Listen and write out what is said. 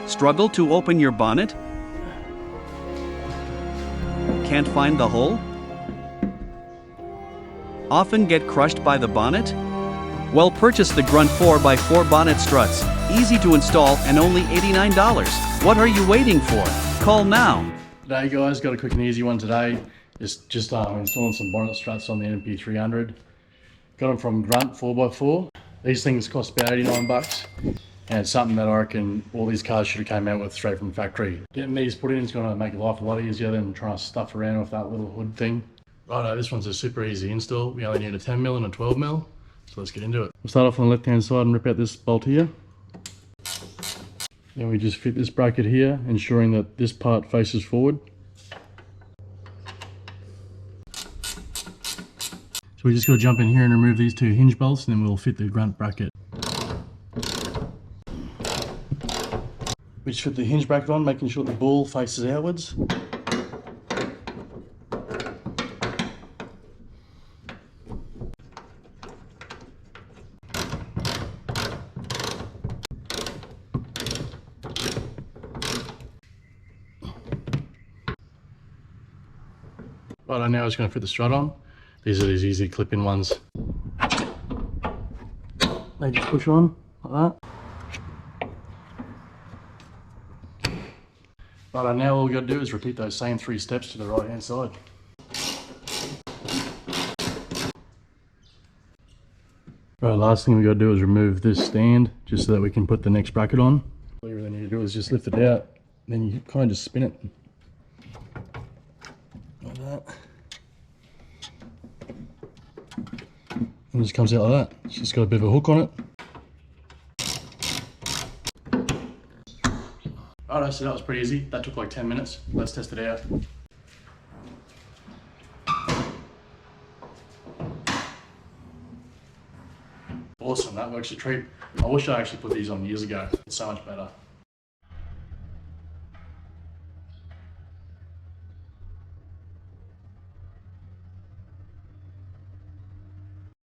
Struggle to open your bonnet? Can't find the hole? Often get crushed by the bonnet? Well, purchase the Grunt 4x4 bonnet struts. Easy to install and only $89. What are you waiting for? Call now. G'day guys, got a quick and easy one today. Just installing some bonnet struts on the Np300. Got them from Grunt 4x4. These things cost about 89 bucks. And it's something that I reckon all these cars should have came out with straight from factory. Getting these put in is going to make life a lot easier than trying to stuff around with that little hood thing. Righto, this one's a super easy install. We only need a 10mm and a 12mm. So let's get into it. We'll start off on the left hand side and rip out this bolt here. Then we just fit this bracket here, ensuring that this part faces forward. So we just got to jump in here and remove these two hinge bolts, and then we'll fit the Grunt bracket. We just fit the hinge bracket on, making sure the ball faces outwards. Right, now I'm just going to fit the strut on. These are these easy clip-in ones. They just push on like that. Right, now all we've got to do is repeat those same 3 steps to the right hand side. Right, last thing we've got to do is remove this stand just so that we can put the next bracket on. All you really need to do is just lift it out, then you kind of just spin it like that. And it just comes out like that. It's just got a bit of a hook on it. Alright, so that was pretty easy. That took like 10 minutes. Let's test it out. Awesome, that works a treat. I wish I actually put these on years ago. It's so much better.